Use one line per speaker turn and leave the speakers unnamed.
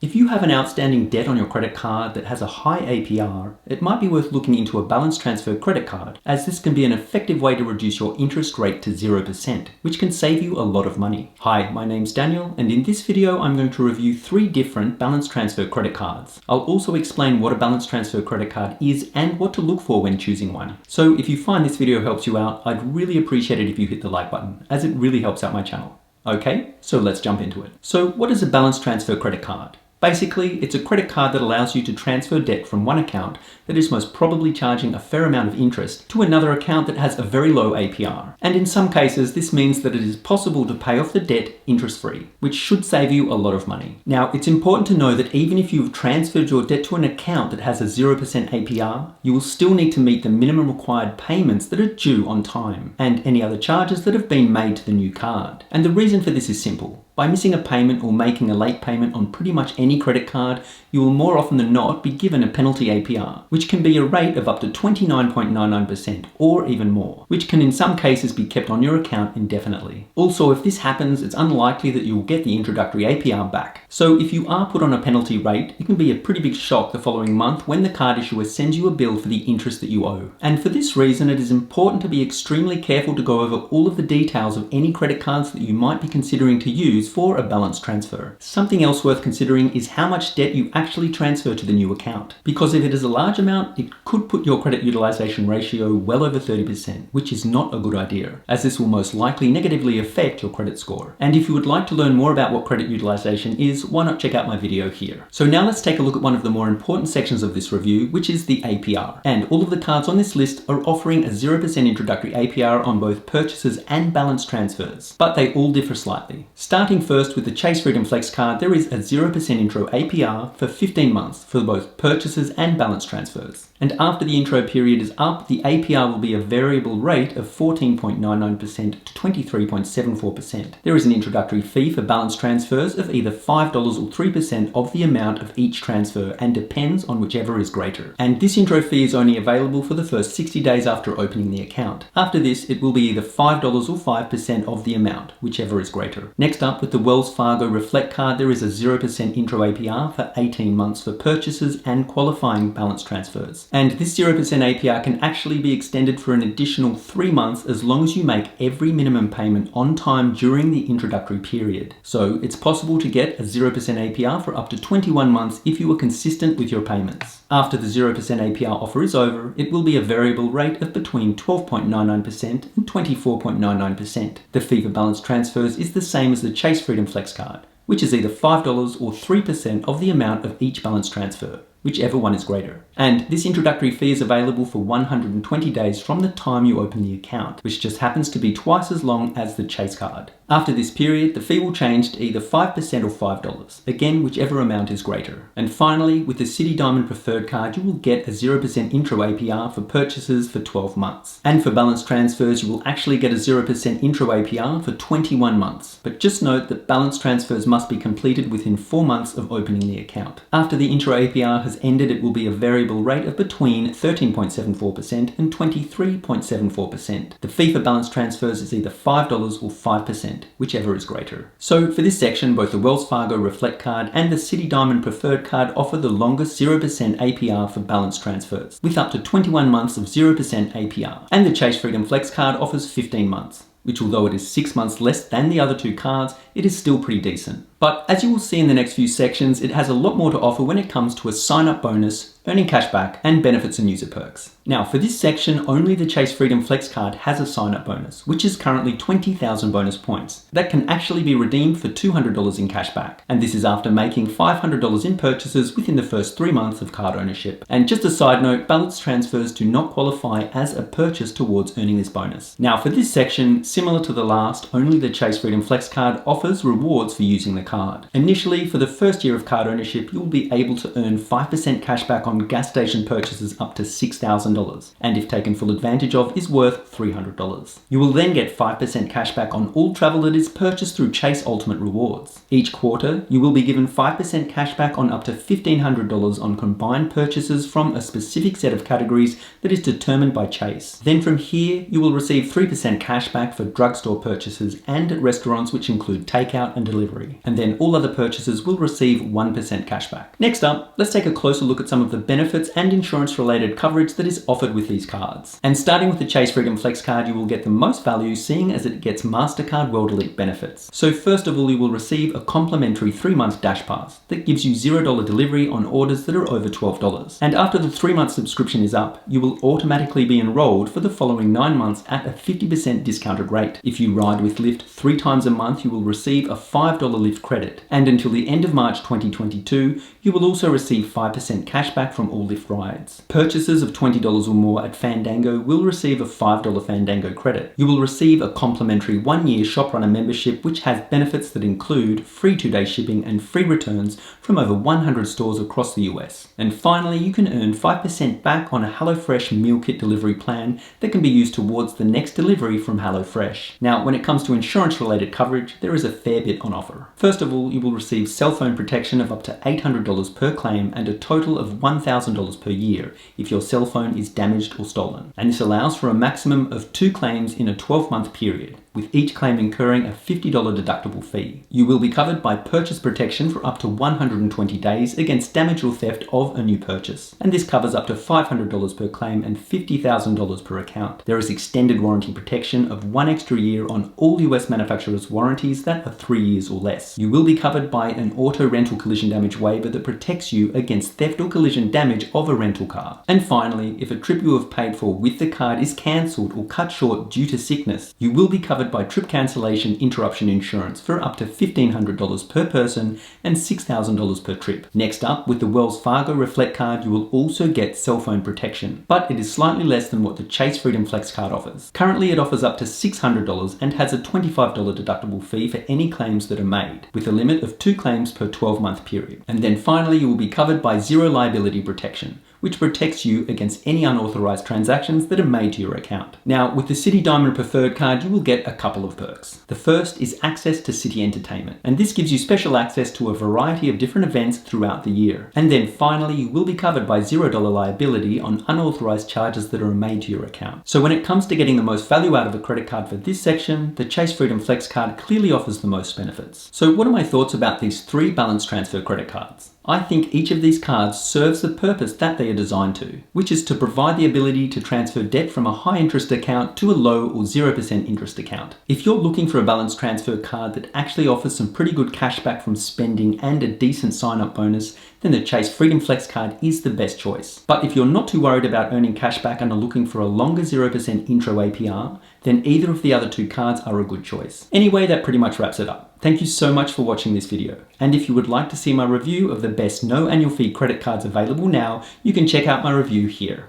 If you have an outstanding debt on your credit card that has a high APR, it might be worth looking into a balance transfer credit card, as this can be an effective way to reduce your interest rate to 0%, which can save you a lot of money. Hi, my name's Daniel, and in this video I'm going to review 3 different balance transfer credit cards. I'll also explain what a balance transfer credit card is and what to look for when choosing one. So if you find this video helps you out, I'd really appreciate it if you hit the like button, as it really helps out my channel. Okay, so let's jump into it. So what is a balance transfer credit card? Basically, it's a credit card that allows you to transfer debt from one account that is most probably charging a fair amount of interest to another account that has a very low APR. And in some cases, this means that it is possible to pay off the debt interest-free, which should save you a lot of money. Now, it's important to know that even if you've transferred your debt to an account that has a 0% APR, you will still need to meet the minimum required payments that are due on time, and any other charges that have been made to the new card. And the reason for this is simple. By missing a payment or making a late payment on pretty much any credit card, you will more often than not be given a penalty APR, which can be a rate of up to 29.99% or even more, which can in some cases be kept on your account indefinitely. Also, if this happens, it's unlikely that you will get the introductory APR back. So if you are put on a penalty rate, it can be a pretty big shock the following month when the card issuer sends you a bill for the interest that you owe. And for this reason, it is important to be extremely careful to go over all of the details of any credit cards that you might be considering to use for a balance transfer. Something else worth considering is how much debt you actually transfer to the new account. Because if it is a large amount, it could put your credit utilization ratio well over 30%, which is not a good idea, as this will most likely negatively affect your credit score. And if you would like to learn more about what credit utilization is, why not check out my video here. So now let's take a look at one of the more important sections of this review, which is the APR. And all of the cards on this list are offering a 0% introductory APR on both purchases and balance transfers, but they all differ slightly. Starting first with the Chase Freedom Flex card, there is a 0% intro APR for 15 months for both purchases and balance transfers. And after the intro period is up, the APR will be a variable rate of 14.99% to 23.74%. There is an introductory fee for balance transfers of either $5 or 3% of the amount of each transfer and depends on whichever is greater. And this intro fee is only available for the first 60 days after opening the account. After this, it will be either $5 or 5% of the amount, whichever is greater. Next up, with the Wells Fargo Reflect card, there is a 0% intro APR for 18 months for purchases and qualifying balance transfers. And this 0% APR can actually be extended for an additional 3 months as long as you make every minimum payment on time during the introductory period. So it's possible to get a 0% APR for up to 21 months if you are consistent with your payments. After the 0% APR offer is over, it will be a variable rate of between 12.99% and 24.99%. The fee for balance transfers is the same as the Chase Freedom Flex card, which is either $5 or 3% of the amount of each balance transfer, whichever one is greater. And this introductory fee is available for 120 days from the time you open the account, which just happens to be twice as long as the Chase card. After this period, the fee will change to either 5% or $5, again, whichever amount is greater. And finally, with the Citi Diamond Preferred card, you will get a 0% intro APR for purchases for 12 months. And for balance transfers, you will actually get a 0% intro APR for 21 months. But just note that balance transfers must be completed within 4 months of opening the account. After the intro APR has ended, it will be a variable rate of between 13.74% and 23.74%. The fee for balance transfers is either $5 or 5%, whichever is greater. So for this section, both the Wells Fargo Reflect card and the Citi Diamond Preferred card offer the longest 0% APR for balance transfers, with up to 21 months of 0% APR. And the Chase Freedom Flex card offers 15 months, which although it is 6 months less than the other 2 cards, it is still pretty decent. But as you will see in the next few sections, it has a lot more to offer when it comes to a sign-up bonus, earning cash back, and benefits and user perks. Now, for this section, only the Chase Freedom Flex card has a sign-up bonus, which is currently 20,000 bonus points. That can actually be redeemed for $200 in cash back. And this is after making $500 in purchases within the first 3 months of card ownership. And just a side note, balance transfers do not qualify as a purchase towards earning this bonus. Now, for this section, similar to the last, only the Chase Freedom Flex card offers rewards for using the card. Initially, for the first year of card ownership, you will be able to earn 5% cash back on gas station purchases up to $6,000, and if taken full advantage of, is worth $300. You will then get 5% cash back on all travel that is purchased through Chase Ultimate Rewards. Each quarter, you will be given 5% cash back on up to $1,500 on combined purchases from a specific set of categories that is determined by Chase. Then from here, you will receive 3% cash back for drugstore purchases and at restaurants which include takeout and delivery, and then all other purchases will receive 1% cashback. Next up, let's take a closer look at some of the benefits and insurance-related coverage that is offered with these cards. And starting with the Chase Freedom Flex card, you will get the most value, seeing as it gets MasterCard World Elite benefits. So first of all, you will receive a complimentary 3-month Dash Pass that gives you $0 delivery on orders that are over $12. And after the 3-month subscription is up, you will automatically be enrolled for the following 9 months at a 50% discounted rate. If you ride with Lyft 3 times a month, you will receive a $5 Lyft credit. And until the end of March 2022, you will also receive 5% cashback from all Lyft rides. Purchases of $20 or more at Fandango will receive a $5 Fandango credit. You will receive a complimentary 1-year ShopRunner membership, which has benefits that include free 2-day shipping and free returns from over 100 stores across the US. And finally, you can earn 5% back on a HelloFresh meal kit delivery plan that can be used towards the next delivery from HelloFresh. Now, when it comes to insurance-related coverage, there is a fair bit on offer. First of all, you will receive cell phone protection of up to $800 per claim and a total of $1,000 per year if your cell phone is damaged or stolen. And this allows for a maximum of 2 claims in a 12-month period, with each claim incurring a $50 deductible fee. You will be covered by purchase protection for up to 120 days against damage or theft of a new purchase. And this covers up to $500 per claim and $50,000 per account. There is extended warranty protection of 1 extra year on all US manufacturers' warranties that are 3 years or less. You will be covered by an auto rental collision damage waiver that protects you against theft or collision damage of a rental car. And finally, if a trip you have paid for with the card is cancelled or cut short due to sickness, you will be covered by trip cancellation interruption insurance for up to $1,500 per person and $6,000 per trip. Next up, with the Wells Fargo Reflect card, you will also get cell phone protection, but it is slightly less than what the Chase Freedom Flex card offers. Currently, it offers up to $600 and has a $25 deductible fee for any claims that are made, with a limit of 2 claims per 12-month period. And then finally, you will be covered by zero liability protection, which protects you against any unauthorized transactions that are made to your account. Now, with the City Diamond Preferred card, you will get a couple of perks. The first is access to city entertainment, and this gives you special access to a variety of different events throughout the year. And then finally, you will be covered by $0 liability on unauthorized charges that are made to your account. So when it comes to getting the most value out of a credit card for this section, the Chase Freedom Flex card clearly offers the most benefits. So what are my thoughts about these 3 balance transfer credit cards? I think each of these cards serves the purpose that they are designed to, which is to provide the ability to transfer debt from a high interest account to a low or 0% interest account. If you're looking for a balance transfer card that actually offers some pretty good cash back from spending and a decent sign-up bonus, then the Chase Freedom Flex card is the best choice. But if you're not too worried about earning cash back and are looking for a longer 0% intro APR, then either of the other 2 cards are a good choice. Anyway, that pretty much wraps it up. Thank you so much for watching this video. And if you would like to see my review of the best no annual fee credit cards available now, you can check out my review here.